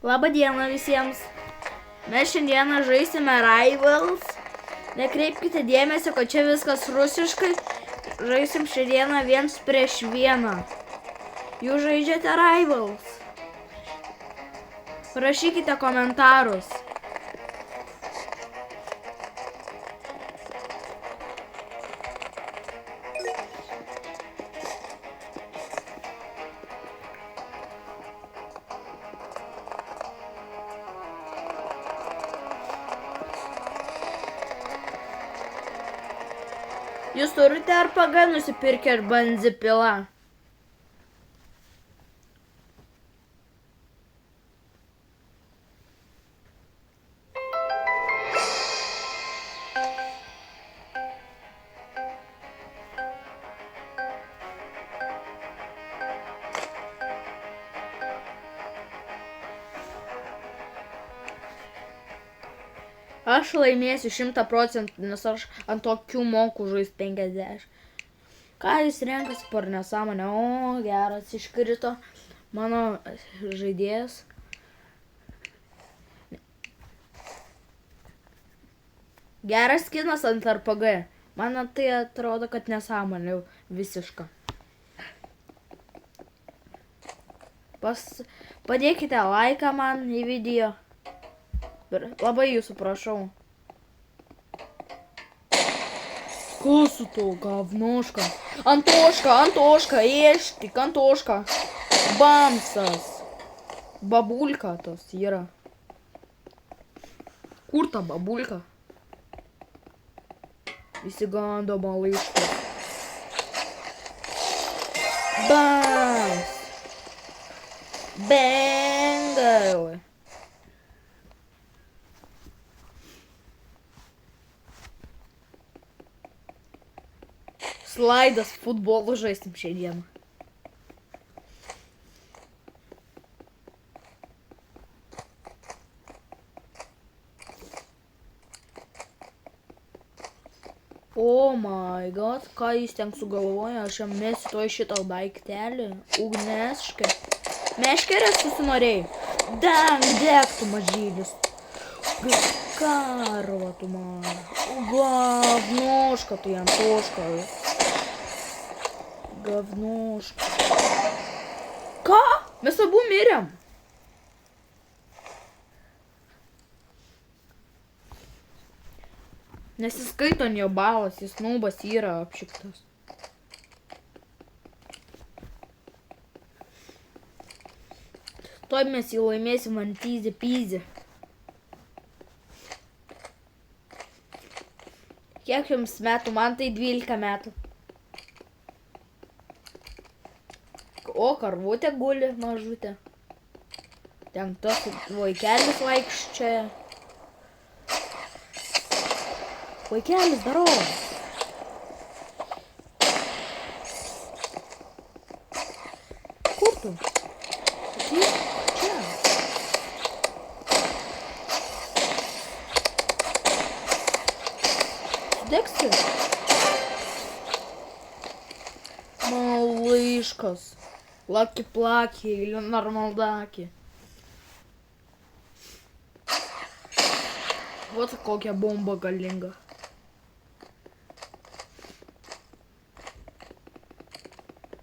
Labą dieną visiems. Mes šiandieną žaisime Rivals. Nekreipkite dėmesio, kad čia viskas rusiškai. Žaisim šiandieną 1 prieš 1. Jūs žaidžiate Rivals. Parašykite komentarus. Jūs turite RPG nusipirkę ir benzipilą? Aš laimėsiu 100%, nes aš ant tokių moku žaisti 50. Ką jis renkasi per nesąmonę? O, geras, iškrito mano žaidėjas. Geras skinas ant RPG. Man tai atrodo, kad nesąmonė visiška. Padėkite laiką man į video. Labai jūsų prašau. Kas su to говношка? Антошка, ешtik, Антошка. Bamsas. Babulka tos yra. Kur ta babulka? Įsigando malaiškas. Bams. Bengal. Slaidas futbolu žaisim šiandien. Oh my god, ką jis ten sugalvoja, aš jam mesiu to šitą daiktelį. Ugneškę. Meškerės susinorėjai. Deg tu mažylis. Karva tu man. Говношка tu, Антошка. Говношка. Ką? Mes abu mirėm. Nesiskaito jo balas, jis nubas yra apšiktas. Tuoj mes jį laimėsim ant easy peasy. Kiek jums metų? Man tai 12 metų. O, karvutė guli mažutė. Ten tas vaikelis vaikščia. Vaikelis, darau. Kur tu? Čia. Sudegsi? Malaiškas. Laki-plaki или нормалдаки. Вот kokia bomba galinga.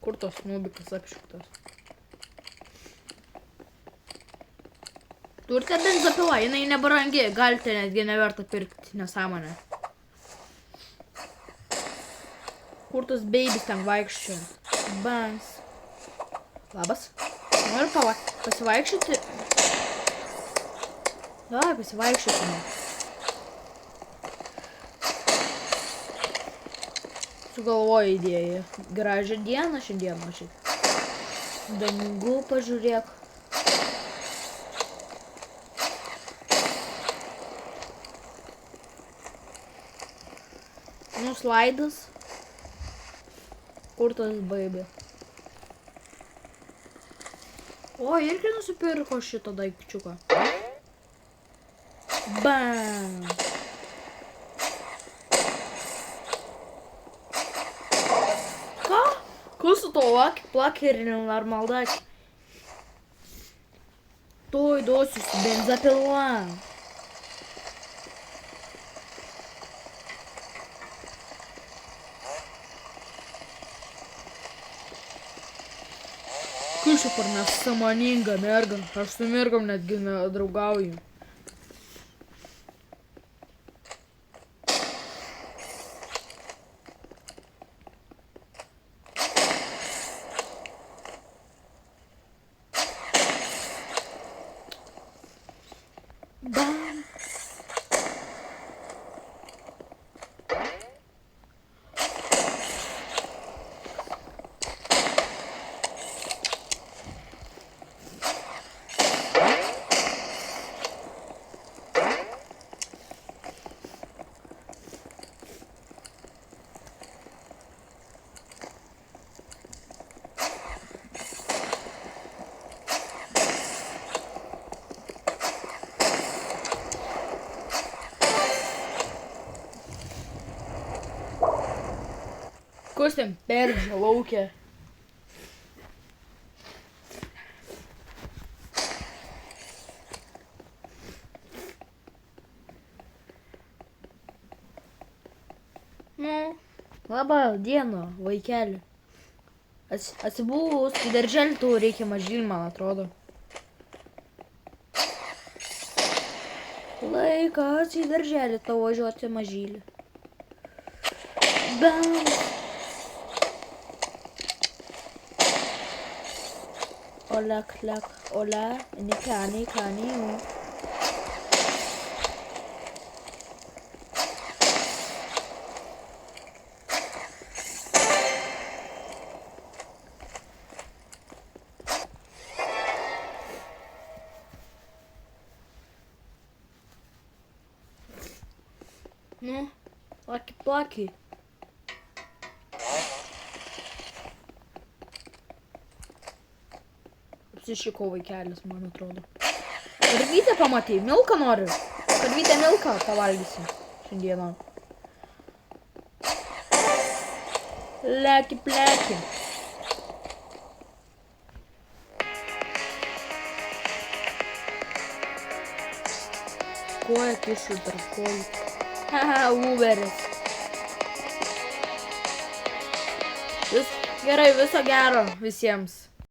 Kur tos nubikas apšiktas? Turite benzopilą, jinai nebrangi, galite netgi neverta pirkti, nesąmonę. Kur tos babies ten vaikščioja? Bangs. Labas. Noriu pasivaikščioti. Davai, pasivaikščiokime. Sugalvoju idėją. Gražią dieną šiandieną šit. Dangų pažiūrėk. Nu, slaidas. Kur tas baby? O, irgi nusipirko šitą daikčiuką. Bam! Ką? Kas su to laki-plaki ir nenormaldaki? Tuoj duosiu su benzapila. Kas čia per nesąmoninga merga? Aš su mergom netgi nedraugauju. Bam. Kas ten perdžia laukia? Nu, labą dieną, vaikeli. Atsibuvus, į darželį tau reikia mažylį, man atrodo. Laikas į darželį tau važiuoti mažylį. Bam. Ola, klak, ola, nikani, kani, Nu, laki plaki. Apsišiko vaikelis, man atrodo. Karvytę pamatei, milką noriu. Karvytę milką pavalgysi šiandieną. Leki pleki. Koja kišu tarp kojų. Haha, Uberis. Gerai, viso gero visiems.